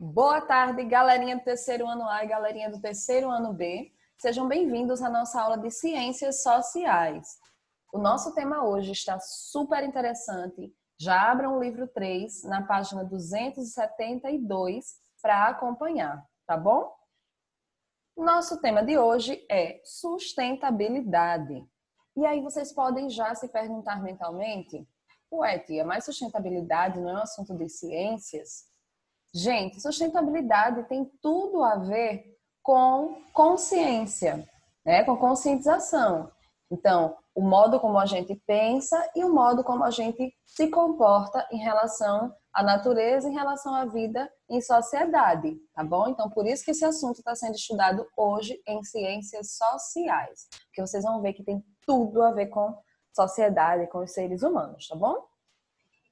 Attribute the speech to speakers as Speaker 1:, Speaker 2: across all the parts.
Speaker 1: Boa tarde, galerinha do terceiro ano A e galerinha do terceiro ano B. Sejam bem-vindos à nossa aula de Ciências Sociais. O nosso tema hoje está super interessante. Já abram o livro 3 na página 272 para acompanhar, tá bom? Nosso tema de hoje é sustentabilidade. E aí vocês podem já se perguntar mentalmente: ué, tia, mas sustentabilidade não é um assunto de ciências? Gente, sustentabilidade tem tudo a ver com consciência, né? Com conscientização. Então, o modo como a gente pensa e o modo como a gente se comporta em relação à natureza, em relação à vida em sociedade, tá bom? Então, por isso que esse assunto está sendo estudado hoje em ciências sociais, porque vocês vão ver que tem tudo a ver com sociedade, com os seres humanos, tá bom?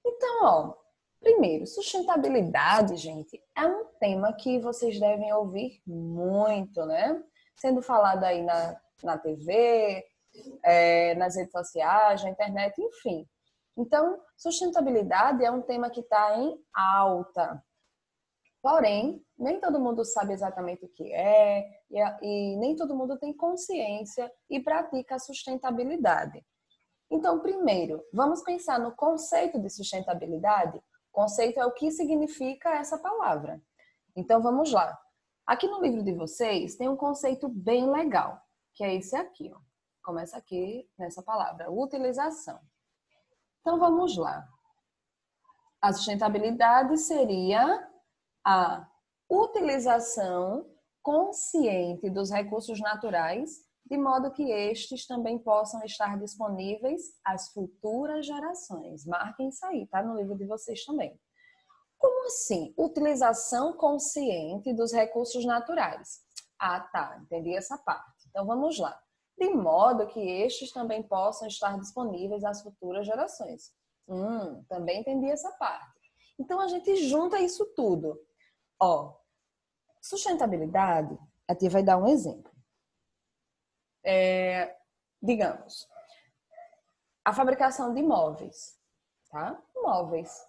Speaker 1: Então, ó, primeiro, sustentabilidade, gente, é um tema que vocês devem ouvir muito, né? Sendo falado aí na TV, nas redes sociais, na internet, enfim. Então, sustentabilidade é um tema que está em alta. Porém, nem todo mundo sabe exatamente o que é e nem todo mundo tem consciência e pratica a sustentabilidade. Então, primeiro, vamos pensar no conceito de sustentabilidade. O conceito é o que significa essa palavra. Então, vamos lá. Aqui no livro de vocês tem um conceito bem legal, que é esse aqui, ó. Começa aqui nessa palavra, utilização. Então, vamos lá. A sustentabilidade seria a utilização consciente dos recursos naturais, de modo que estes também possam estar disponíveis às futuras gerações. Marquem isso aí, tá? No livro de vocês também. Como assim? Utilização consciente dos recursos naturais. Ah, tá. Entendi essa parte. Então, vamos lá. De modo que estes também possam estar disponíveis às futuras gerações. Também entendi essa parte. Então, a gente junta isso tudo. Ó, sustentabilidade, a tia vai dar um exemplo. Digamos, a fabricação de móveis, tá? Móveis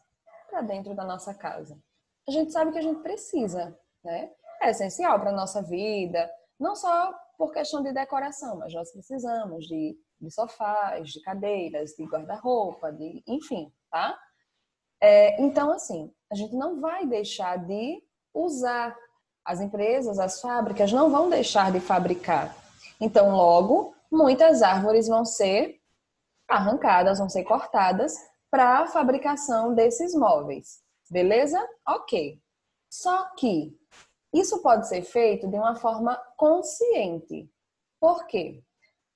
Speaker 1: para dentro da nossa casa. A gente sabe que a gente precisa, né? É essencial para a nossa vida, não só por questão de decoração, mas nós precisamos de sofás, de cadeiras, de guarda-roupa, enfim, tá? Então, assim, a gente não vai deixar de usar. As empresas, as fábricas não vão deixar de fabricar. Então, logo, muitas árvores vão ser arrancadas, vão ser cortadas para a fabricação desses móveis. Beleza? Ok. Só que isso pode ser feito de uma forma consciente. Por quê?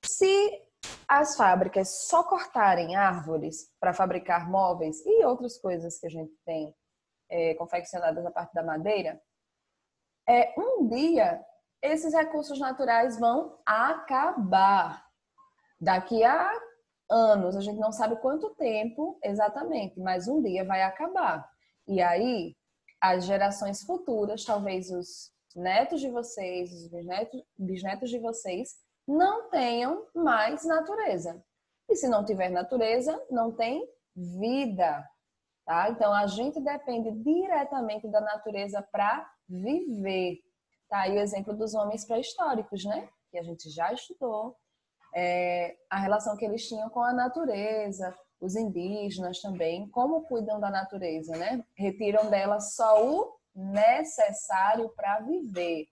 Speaker 1: Se as fábricas só cortarem árvores para fabricar móveis e outras coisas que a gente tem confeccionadas a partir da madeira, um dia esses recursos naturais vão acabar. Daqui a anos, a gente não sabe quanto tempo exatamente, mas um dia vai acabar. E aí, as gerações futuras, talvez os netos de vocês, os bisnetos de vocês, não tenham mais natureza. E se não tiver natureza, não tem vida, tá? Então, a gente depende diretamente da natureza para viver. Tá aí o exemplo dos homens pré-históricos, né? Que a gente já estudou. A relação que eles tinham com a natureza, os indígenas também, como cuidam da natureza, né? Retiram dela só o necessário para viver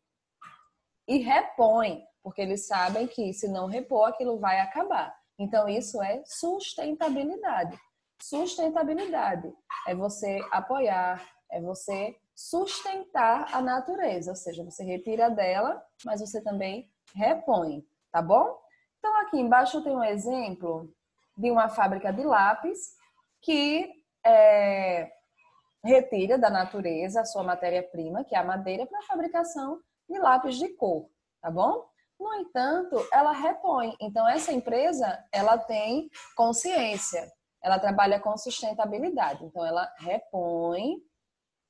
Speaker 1: e repõem, porque eles sabem que se não repor, aquilo vai acabar. Então, isso é sustentabilidade. Sustentabilidade é você apoiar, é você sustentar a natureza, ou seja, você retira dela, mas você também repõe, tá bom? Então, aqui embaixo eu tenho um exemplo de uma fábrica de lápis que retira da natureza a sua matéria-prima, que é a madeira, para a fabricação de lápis de cor, tá bom? No entanto, ela repõe. Então, essa empresa, ela tem consciência, ela trabalha com sustentabilidade. Então, ela repõe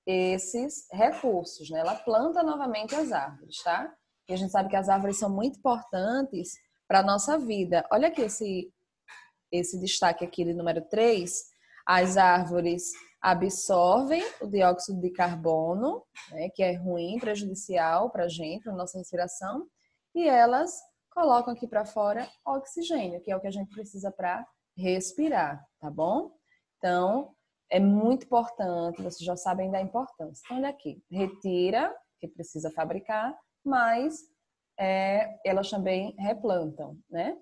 Speaker 1: esses recursos, né? Ela planta novamente as árvores, tá? E a gente sabe que as árvores são muito importantes para a nossa vida. Olha aqui esse destaque aqui de número 3. As árvores absorvem o dióxido de carbono, né, que é ruim, prejudicial para a gente, para a nossa respiração, e elas colocam aqui para fora oxigênio, que é o que a gente precisa para respirar, tá bom? Então, é muito importante, vocês já sabem da importância. Então, olha aqui, retira, que precisa fabricar, mas elas também replantam, né?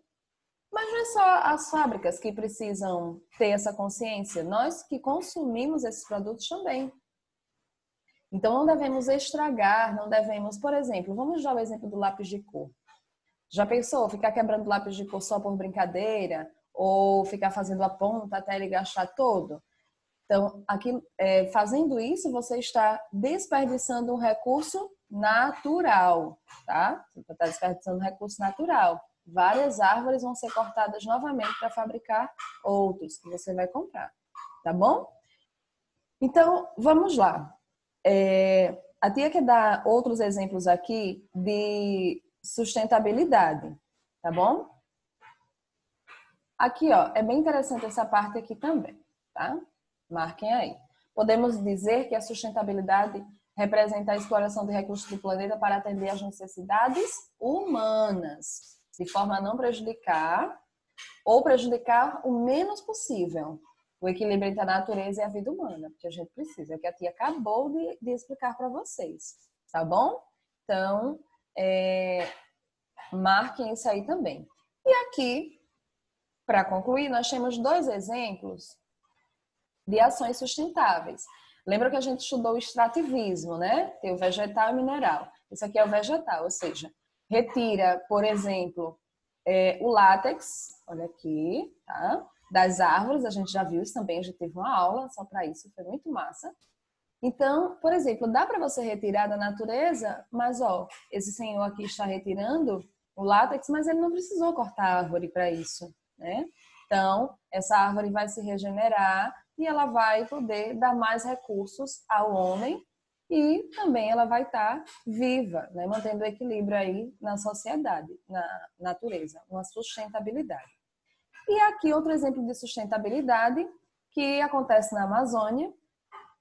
Speaker 1: Mas não é só as fábricas que precisam ter essa consciência, nós que consumimos esses produtos também. Então não devemos estragar, não devemos, por exemplo, vamos dar o exemplo do lápis de cor. Já pensou ficar quebrando lápis de cor só por brincadeira? Ou ficar fazendo a ponta até ele gastar todo? Então, aqui, fazendo isso, você está desperdiçando um recurso natural, tá? Você está desperdiçando um recurso natural. Várias árvores vão ser cortadas novamente para fabricar outros que você vai comprar, tá bom? Então, vamos lá. A tia quer dar outros exemplos aqui de sustentabilidade, tá bom? Aqui, ó, é bem interessante essa parte aqui também, tá? Marquem aí. Podemos dizer que a sustentabilidade representa a exploração de recursos do planeta para atender às necessidades humanas, de forma a não prejudicar ou prejudicar o menos possível o equilíbrio entre a natureza e a vida humana, porque a gente precisa, é o que a tia acabou de explicar para vocês, tá bom? Então, marquem isso aí também. E aqui, para concluir, nós temos 2 exemplos de ações sustentáveis. Lembra que a gente estudou o extrativismo, né? Tem o vegetal e o mineral. Isso aqui é o vegetal, ou seja, retira, por exemplo, o látex, olha aqui, tá? Das árvores, a gente já viu isso também, a gente teve uma aula só para isso, foi muito massa. Então, por exemplo, dá para você retirar da natureza, mas ó, esse senhor aqui está retirando o látex, mas ele não precisou cortar a árvore para isso, né? Então, essa árvore vai se regenerar e ela vai poder dar mais recursos ao homem e também ela vai estar viva, né? Mantendo o equilíbrio aí na sociedade, na natureza, uma sustentabilidade. E aqui outro exemplo de sustentabilidade que acontece na Amazônia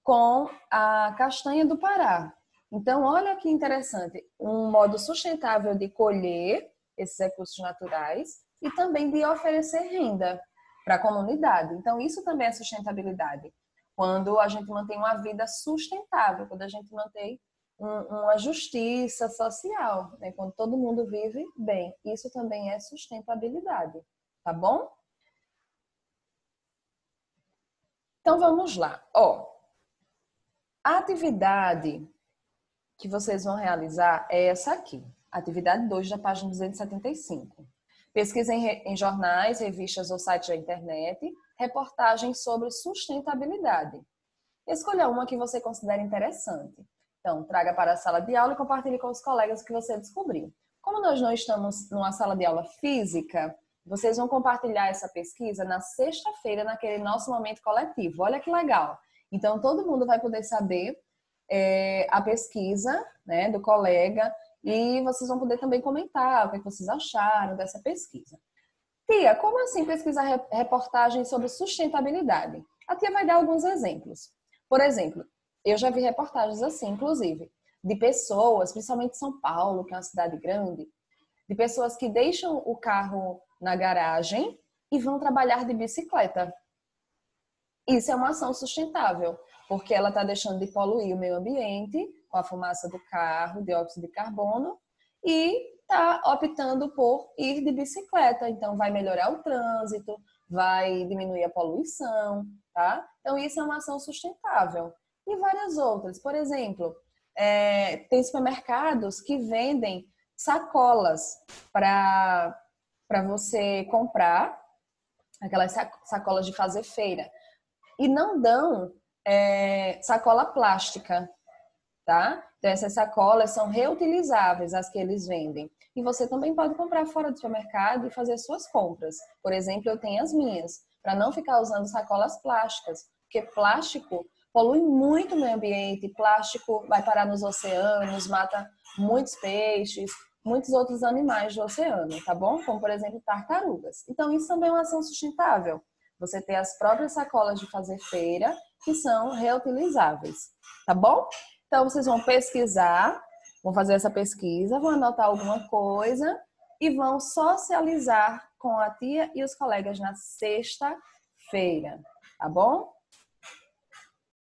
Speaker 1: com a castanha do Pará. Então, olha que interessante, um modo sustentável de colher esses recursos naturais e também de oferecer renda para a comunidade. Então, isso também é sustentabilidade. Quando a gente mantém uma vida sustentável, quando a gente mantém uma justiça social, né? Quando todo mundo vive bem. Isso também é sustentabilidade, tá bom? Então, vamos lá. Ó, a atividade que vocês vão realizar é essa aqui. Atividade 2 da página 275. Pesquisa em jornais, revistas ou sites da internet, reportagens sobre sustentabilidade. Escolha uma que você considere interessante. Então, traga para a sala de aula e compartilhe com os colegas o que você descobriu. Como nós não estamos numa sala de aula física, vocês vão compartilhar essa pesquisa na sexta-feira, naquele nosso momento coletivo. Olha que legal! Então, todo mundo vai poder saber a pesquisa, né, do colega e vocês vão poder também comentar o que vocês acharam dessa pesquisa. Tia, como assim pesquisar reportagens sobre sustentabilidade? A tia vai dar alguns exemplos. Por exemplo, eu já vi reportagens assim, inclusive, de pessoas, principalmente em São Paulo, que é uma cidade grande, de pessoas que deixam o carro na garagem e vão trabalhar de bicicleta. Isso é uma ação sustentável, porque ela está deixando de poluir o meio ambiente com a fumaça do carro, dióxido de carbono, e está optando por ir de bicicleta. Então, vai melhorar o trânsito, vai diminuir a poluição, tá? Então, isso é uma ação sustentável. E várias outras. Por exemplo, tem supermercados que vendem sacolas para você comprar, aquelas sacolas de fazer feira. E não dão sacola plástica, tá? Então, essas sacolas são reutilizáveis, as que eles vendem. E você também pode comprar fora do supermercado e fazer suas compras. Por exemplo, eu tenho as minhas, para não ficar usando sacolas plásticas, porque plástico polui muito o meio ambiente, plástico vai parar nos oceanos, mata muitos peixes, muitos outros animais do oceano, tá bom? Como, por exemplo, tartarugas. Então, isso também é uma ação sustentável. Você ter as próprias sacolas de fazer feira que são reutilizáveis, tá bom? Então, vocês vão pesquisar, vão fazer essa pesquisa, vão anotar alguma coisa e vão socializar com a tia e os colegas na sexta-feira, tá bom?